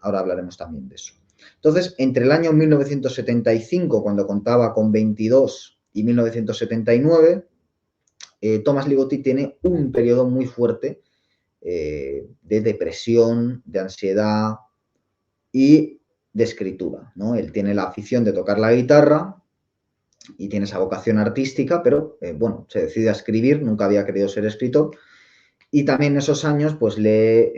Ahora hablaremos también de eso. Entonces, entre el año 1975, cuando contaba con 22, y 1979, Tomás Ligotti tiene un periodo muy fuerte de depresión, de ansiedad y de escritura, ¿no? Él tiene la afición de tocar la guitarra y tiene esa vocación artística, pero bueno, se decide a escribir, nunca había querido ser escritor, y también en esos años pues lee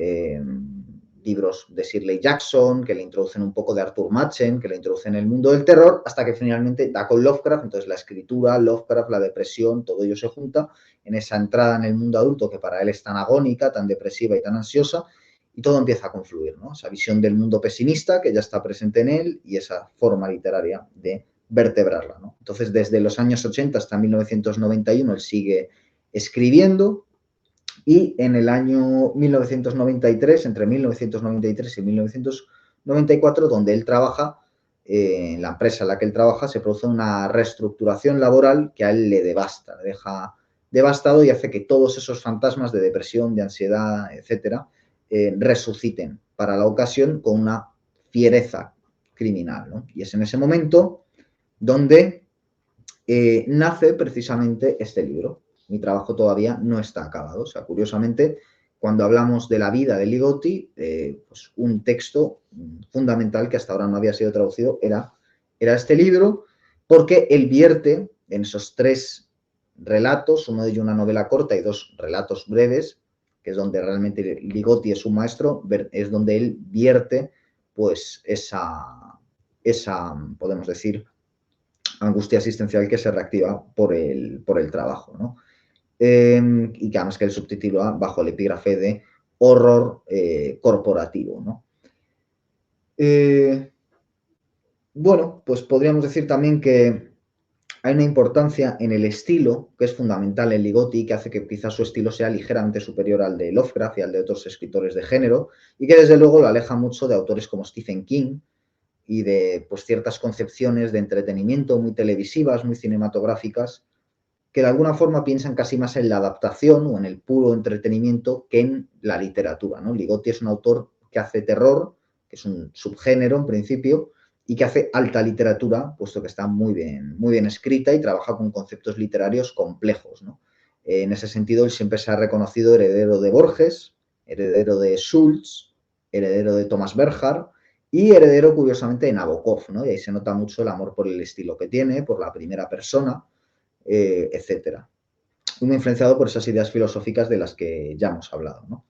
libros de Shirley Jackson, que le introducen un poco de Arthur Machen, que le introducen en el mundo del terror, hasta que finalmente da con Lovecraft. Entonces la escritura, Lovecraft, la depresión, todo ello se junta en esa entrada en el mundo adulto que para él es tan agónica, tan depresiva y tan ansiosa, y todo empieza a confluir, ¿no? Esa visión del mundo pesimista que ya está presente en él y esa forma literaria de vertebrarla, ¿no? Entonces, desde los años 80 hasta 1991 él sigue escribiendo, y en el año 1993, entre 1993 y 1994, donde él trabaja, en la empresa en la que él trabaja, se produce una reestructuración laboral que a él le devasta, le deja devastado y hace que todos esos fantasmas de depresión, de ansiedad, etcétera, resuciten para la ocasión con una fiereza criminal, ¿no? Y es en ese momento donde nace precisamente este libro. Mi trabajo todavía no está acabado. O sea, curiosamente, cuando hablamos de la vida de Ligotti, pues un texto fundamental que hasta ahora no había sido traducido era este libro, porque él vierte en esos tres relatos, uno de ellos una novela corta y dos relatos breves, que es donde realmente Ligotti es un maestro, es donde él vierte pues esa podemos decir, angustia existencial que se reactiva por el trabajo, ¿no? y que además que el subtitula bajo el epígrafe de horror corporativo, ¿no? Bueno, pues podríamos decir también que hay una importancia en el estilo que es fundamental en Ligotti, que hace que quizás su estilo sea ligeramente superior al de Lovecraft y al de otros escritores de género, y que desde luego lo aleja mucho de autores como Stephen King y de pues, ciertas concepciones de entretenimiento muy televisivas, muy cinematográficas, que de alguna forma piensan casi más en la adaptación o en el puro entretenimiento que en la literatura, ¿no? Ligotti es un autor que hace terror, que es un subgénero en principio, y que hace alta literatura, puesto que está muy bien escrita y trabaja con conceptos literarios complejos, ¿no? En ese sentido, él siempre se ha reconocido heredero de Borges, heredero de Schultz, heredero de Thomas Bernhard y heredero, curiosamente, de Nabokov, ¿no? Y ahí se nota mucho el amor por el estilo que tiene, por la primera persona, etcétera. Muy influenciado por esas ideas filosóficas de las que ya hemos hablado, ¿no?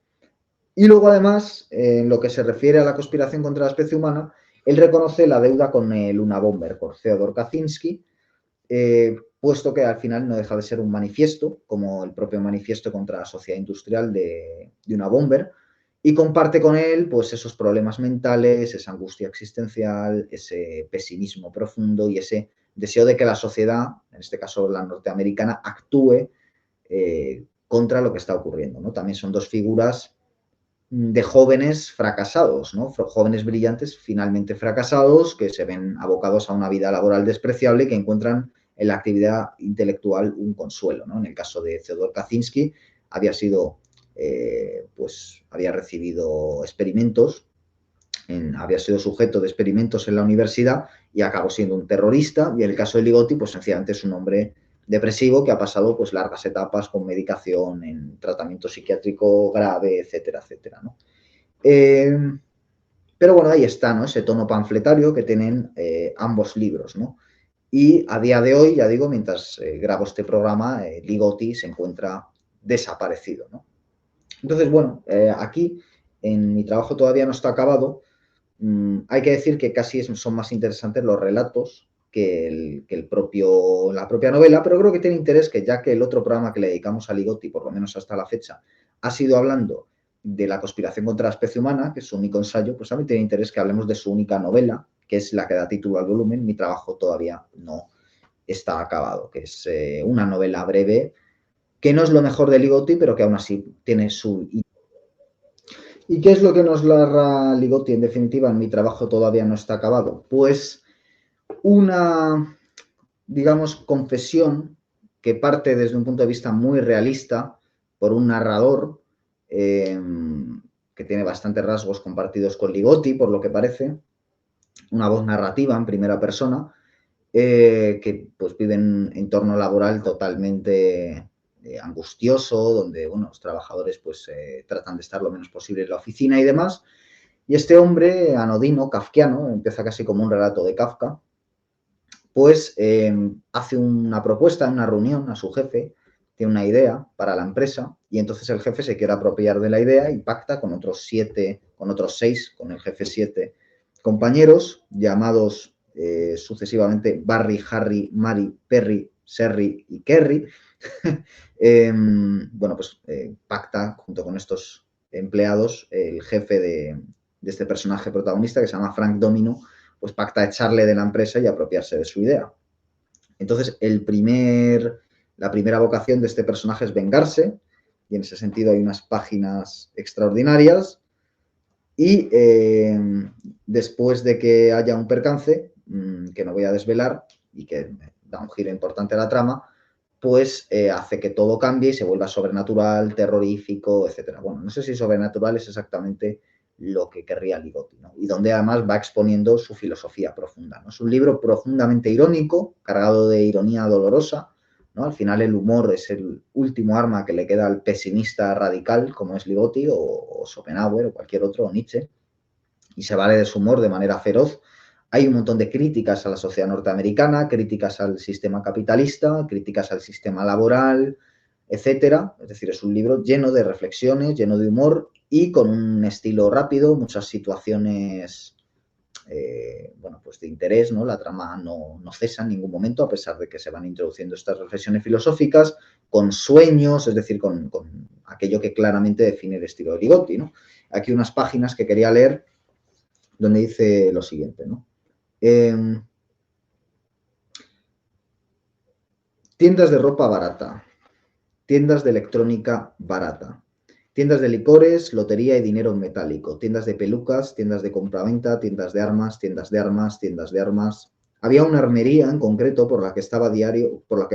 Y luego, además, en lo que se refiere a la conspiración contra la especie humana, él reconoce la deuda con el Unabomber, por Theodor Kaczynski, puesto que al final no deja de ser un manifiesto, como el propio manifiesto contra la sociedad industrial de Unabomber, y comparte con él pues, esos problemas mentales, esa angustia existencial, ese pesimismo profundo y ese deseo de que la sociedad, en este caso la norteamericana, actúe contra lo que está ocurriendo, ¿no? También son dos figuras de jóvenes fracasados, ¿no? Jóvenes brillantes finalmente fracasados que se ven abocados a una vida laboral despreciable y que encuentran en la actividad intelectual un consuelo, ¿no? En el caso de Theodor Kaczynski había sido, pues había recibido experimentos, había sido sujeto de experimentos en la universidad y acabó siendo un terrorista, y en el caso de Ligotti, pues sencillamente es un hombre depresivo que ha pasado pues largas etapas con medicación, en tratamiento psiquiátrico grave, etcétera, etcétera, ¿no? Pero bueno, ahí está, ¿no? Ese tono panfletario que tienen ambos libros, ¿no? Y a día de hoy, ya digo, mientras grabo este programa, Ligotti se encuentra desaparecido, ¿no? Entonces, bueno, aquí en mi trabajo todavía no está acabado. Hay que decir que casi son más interesantes los relatos que la propia novela, pero creo que tiene interés que ya que el otro programa que le dedicamos a Ligotti, por lo menos hasta la fecha, ha sido hablando de la conspiración contra la especie humana, que es su único ensayo, pues también tiene interés que hablemos de su única novela, que es la que da título al volumen. Mi trabajo todavía no está acabado, que es una novela breve, que no es lo mejor de Ligotti, pero que aún así tiene su... ¿Y qué es lo que nos narra Ligotti? En definitiva, en mi trabajo todavía no está acabado. Pues una, digamos, confesión que parte desde un punto de vista muy realista por un narrador que tiene bastantes rasgos compartidos con Ligotti, por lo que parece, una voz narrativa en primera persona, que pues vive en un entorno laboral totalmente angustioso, donde bueno, los trabajadores pues tratan de estar lo menos posible en la oficina y demás. Y este hombre, anodino, kafkiano, empieza casi como un relato de Kafka, pues hace una propuesta en una reunión a su jefe, tiene una idea para la empresa y entonces el jefe se quiere apropiar de la idea y pacta con otros 6, con el jefe 7 compañeros llamados sucesivamente Barry, Harry, Mary, Perry, Serry y Kerry. Bueno, pues pacta junto con estos empleados el jefe de este personaje protagonista que se llama Frank Domino, pues pacta echarle de la empresa y apropiarse de su idea. Entonces, la primera vocación de este personaje es vengarse, y en ese sentido hay unas páginas extraordinarias, y después de que haya un percance, que no voy a desvelar, y que da un giro importante a la trama, pues hace que todo cambie y se vuelva sobrenatural, terrorífico, etc. Bueno, no sé si sobrenatural es exactamente lo que querría Ligotti, ¿no? Y donde además va exponiendo su filosofía profunda, ¿no? Es un libro profundamente irónico, cargado de ironía dolorosa, ¿no? Al final el humor es el último arma que le queda al pesimista radical, como es Ligotti o Schopenhauer o cualquier otro, o Nietzsche, y se vale de su humor de manera feroz. Hay un montón de críticas a la sociedad norteamericana, críticas al sistema capitalista, críticas al sistema laboral, etcétera. Es decir, es un libro lleno de reflexiones, lleno de humor y con un estilo rápido, muchas situaciones bueno, pues de interés, ¿no? La trama no cesa en ningún momento, a pesar de que se van introduciendo estas reflexiones filosóficas, con sueños, es decir, con aquello que claramente define el estilo de Ligotti, ¿no? Aquí unas páginas que quería leer donde dice lo siguiente, ¿no? Tiendas de ropa barata, tiendas de electrónica barata, tiendas de licores, lotería y dinero en metálico, tiendas de pelucas, tiendas de compraventa, tiendas de armas, tiendas de armas, tiendas de armas. Había una armería en concreto por la que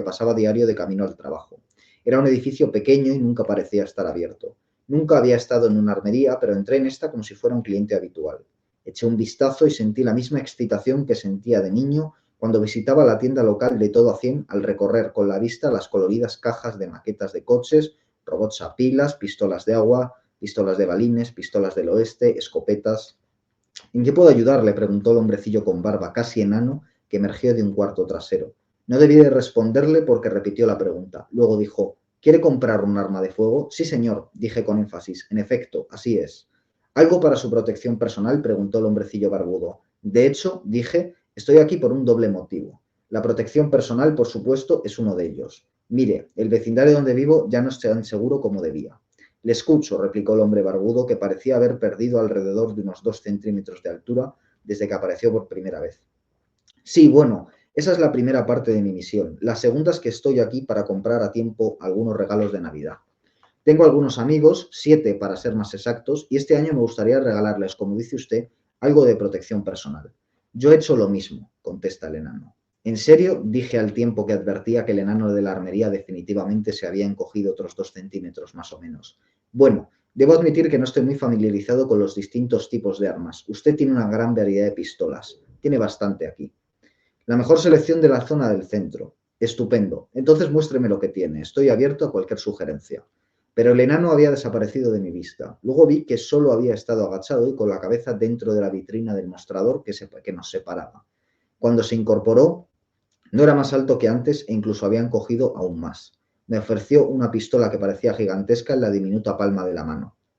pasaba diario de camino al trabajo. Era un edificio pequeño y nunca parecía estar abierto. Nunca había estado en una armería, pero entré en esta como si fuera un cliente habitual. Eché un vistazo y sentí la misma excitación que sentía de niño cuando visitaba la tienda local de Todo a 100 al recorrer con la vista las coloridas cajas de maquetas de coches, robots a pilas, pistolas de agua, pistolas de balines, pistolas del oeste, escopetas. ¿En qué puedo ayudarle?, preguntó el hombrecillo con barba casi enano que emergió de un cuarto trasero. No debí de responderle porque repitió la pregunta. Luego dijo, ¿quiere comprar un arma de fuego? Sí, señor, dije con énfasis. En efecto, así es. ¿Algo para su protección personal?, preguntó el hombrecillo barbudo. De hecho, dije, estoy aquí por un doble motivo. La protección personal, por supuesto, es uno de ellos. Mire, el vecindario donde vivo ya no es tan seguro como debía. Le escucho, replicó el hombre barbudo, que parecía haber perdido alrededor de unos 2 centímetros de altura desde que apareció por primera vez. Sí, bueno, esa es la primera parte de mi misión. La segunda es que estoy aquí para comprar a tiempo algunos regalos de Navidad. Tengo algunos amigos, 7 para ser más exactos, y este año me gustaría regalarles, como dice usted, algo de protección personal. Yo he hecho lo mismo, contesta el enano. ¿En serio?, dije al tiempo que advertía que el enano de la armería definitivamente se había encogido otros 2 centímetros más o menos. Bueno, debo admitir que no estoy muy familiarizado con los distintos tipos de armas. Usted tiene una gran variedad de pistolas. Tiene bastante aquí. La mejor selección de la zona del centro. Estupendo. Entonces muéstreme lo que tiene. Estoy abierto a cualquier sugerencia. Pero el enano había desaparecido de mi vista. Luego vi que solo había estado agachado y con la cabeza dentro de la vitrina del mostrador que nos separaba. Cuando se incorporó, no era más alto que antes e incluso había encogido aún más. Me ofreció una pistola que parecía gigantesca en la diminuta palma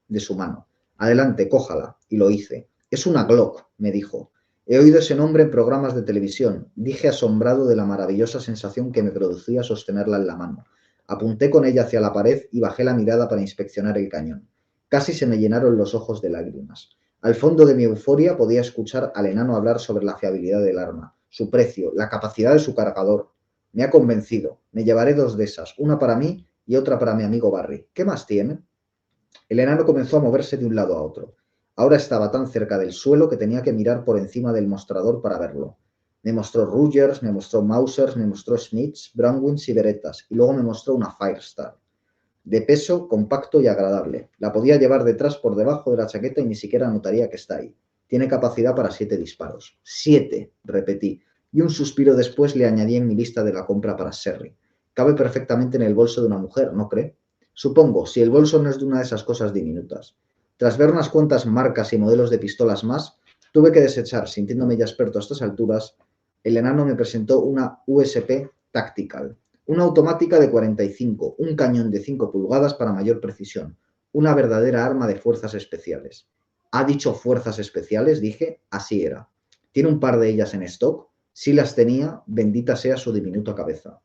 de su mano. Adelante, cójala. Y lo hice. Es una Glock, me dijo. He oído ese nombre en programas de televisión, dije asombrado de la maravillosa sensación que me producía sostenerla en la mano. Apunté con ella hacia la pared y bajé la mirada para inspeccionar el cañón. Casi se me llenaron los ojos de lágrimas. Al fondo de mi euforia podía escuchar al enano hablar sobre la fiabilidad del arma, su precio, la capacidad de su cargador. Me ha convencido. Me llevaré 2 de esas, una para mí y otra para mi amigo Barry. ¿Qué más tiene? El enano comenzó a moverse de un lado a otro. Ahora estaba tan cerca del suelo que tenía que mirar por encima del mostrador para verlo. Me mostró Rugers, me mostró Mausers, me mostró Smiths, Browns y Berettas, y luego me mostró una Firestar. De peso, compacto y agradable. La podía llevar detrás por debajo de la chaqueta y ni siquiera notaría que está ahí. Tiene capacidad para 7 disparos. 7, repetí, y un suspiro después le añadí en mi lista de la compra para Sherry. Cabe perfectamente en el bolso de una mujer, ¿no cree? Supongo, si el bolso no es de una de esas cosas diminutas. Tras ver unas cuantas marcas y modelos de pistolas más, tuve que desechar, sintiéndome ya experto a estas alturas. El enano me presentó una USP Tactical, una automática de 45, un cañón de 5 pulgadas para mayor precisión, una verdadera arma de fuerzas especiales. ¿Ha dicho fuerzas especiales?, dije. Así era. ¿Tiene un par de ellas en stock? Sí las tenía, bendita sea su diminuta cabeza.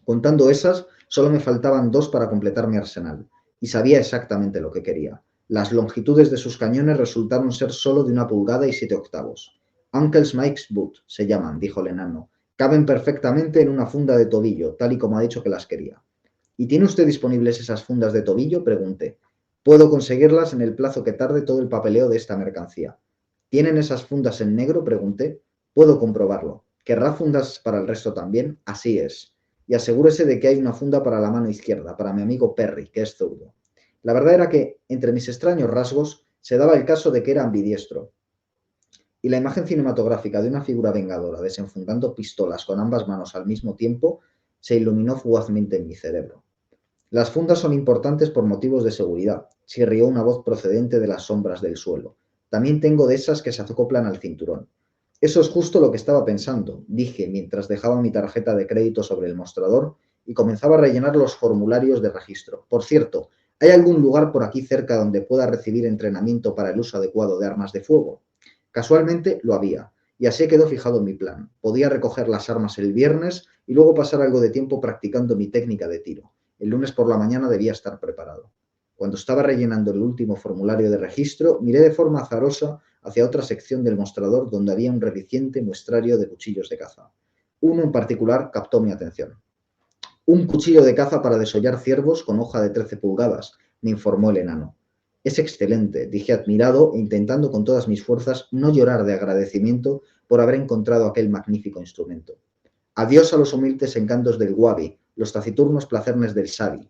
Contando esas, solo me faltaban 2 para completar mi arsenal, y sabía exactamente lo que quería. Las longitudes de sus cañones resultaron ser solo de 1 pulgada y 7 octavos. Uncle Mike's Boot se llaman, dijo el enano. Caben perfectamente en una funda de tobillo, tal y como ha dicho que las quería. ¿Y tiene usted disponibles esas fundas de tobillo?, pregunté. Puedo conseguirlas en el plazo que tarde todo el papeleo de esta mercancía. ¿Tienen esas fundas en negro?, pregunté. Puedo comprobarlo. ¿Querrá fundas para el resto también? Así es. Y asegúrese de que hay una funda para la mano izquierda, para mi amigo Perry, que es zurdo. La verdad era que, entre mis extraños rasgos, se daba el caso de que era ambidiestro, y la imagen cinematográfica de una figura vengadora desenfundando pistolas con ambas manos al mismo tiempo se iluminó fugazmente en mi cerebro. Las fundas son importantes por motivos de seguridad, chirrió una voz procedente de las sombras del suelo. También tengo de esas que se acoplan al cinturón. Eso es justo lo que estaba pensando, dije mientras dejaba mi tarjeta de crédito sobre el mostrador y comenzaba a rellenar los formularios de registro. Por cierto, ¿hay algún lugar por aquí cerca donde pueda recibir entrenamiento para el uso adecuado de armas de fuego? Casualmente lo había, y así quedó fijado mi plan. Podía recoger las armas el viernes y luego pasar algo de tiempo practicando mi técnica de tiro. El lunes por la mañana debía estar preparado. Cuando estaba rellenando el último formulario de registro, miré de forma azarosa hacia otra sección del mostrador donde había un reluciente muestrario de cuchillos de caza. Uno en particular captó mi atención. Un cuchillo de caza para desollar ciervos con hoja de 13 pulgadas, me informó el enano. Es excelente, dije admirado e intentando con todas mis fuerzas no llorar de agradecimiento por haber encontrado aquel magnífico instrumento. Adiós a los humildes encantos del Wabi, los taciturnos placeres del Sabi.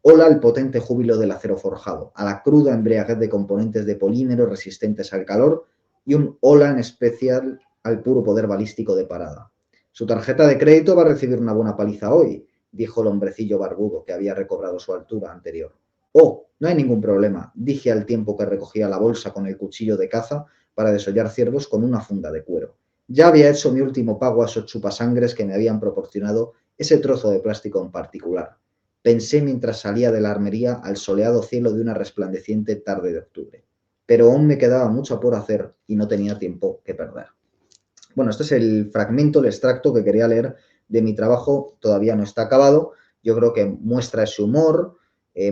Hola al potente júbilo del acero forjado, a la cruda embriaguez de componentes de polímero resistentes al calor y un hola en especial al puro poder balístico de parada. Su tarjeta de crédito va a recibir una buena paliza hoy, dijo el hombrecillo barbudo que había recobrado su altura anterior. Oh, no hay ningún problema, dije al tiempo que recogía la bolsa con el cuchillo de caza para desollar ciervos con una funda de cuero. Ya había hecho mi último pago a esos chupasangres que me habían proporcionado ese trozo de plástico en particular. Pensé mientras salía de la armería al soleado cielo de una resplandeciente tarde de octubre. Pero aún me quedaba mucho por hacer y no tenía tiempo que perder. Bueno, este es el fragmento, el extracto que quería leer de mi trabajo. Todavía no está acabado. Yo creo que muestra ese humor,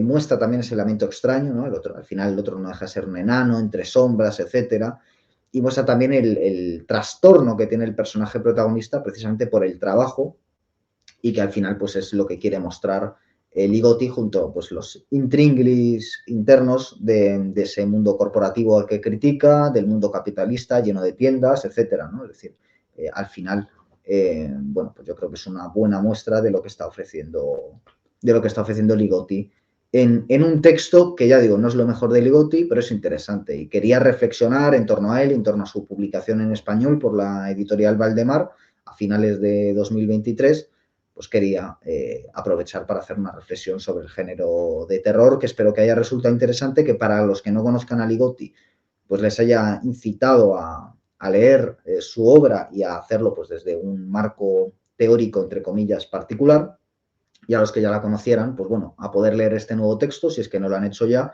muestra también ese lamento extraño, ¿no? Al final el otro no deja de ser un enano, entre sombras, etcétera. Y muestra también el trastorno que tiene el personaje protagonista precisamente por el trabajo y que al final pues es lo que quiere mostrar Ligotti junto a pues, los intríngulis internos de ese mundo corporativo al que critica, del mundo capitalista lleno de tiendas, etcétera, ¿no? Es decir, al final, bueno, pues yo creo que es una buena muestra de lo que está ofreciendo Ligotti en un texto que ya digo, no es lo mejor de Ligotti, pero es interesante y quería reflexionar en torno a él, en torno a su publicación en español por la editorial Valdemar a finales de 2023, pues quería aprovechar para hacer una reflexión sobre el género de terror, que espero que haya resultado interesante, que para los que no conozcan a Ligotti, pues les haya incitado a leer su obra y a hacerlo pues desde un marco teórico, entre comillas, particular, y a los que ya la conocieran, pues bueno, a poder leer este nuevo texto, si es que no lo han hecho ya,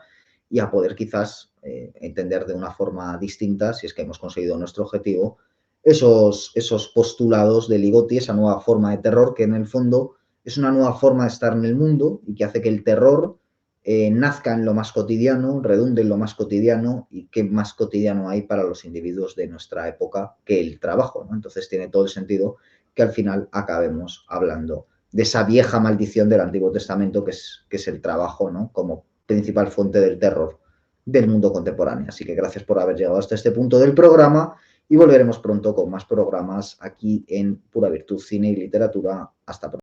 y a poder quizás entender de una forma distinta, si es que hemos conseguido nuestro objetivo, esos postulados de Ligotti, esa nueva forma de terror que en el fondo es una nueva forma de estar en el mundo y que hace que el terror nazca en lo más cotidiano, redunde en lo más cotidiano y qué más cotidiano hay para los individuos de nuestra época que el trabajo, ¿no? Entonces tiene todo el sentido que al final acabemos hablando de esa vieja maldición del Antiguo Testamento que es el trabajo, ¿no? Como principal fuente del terror del mundo contemporáneo. Así que gracias por haber llegado hasta este punto del programa y volveremos pronto con más programas aquí en Pura Virtud, Cine y Literatura. Hasta pronto.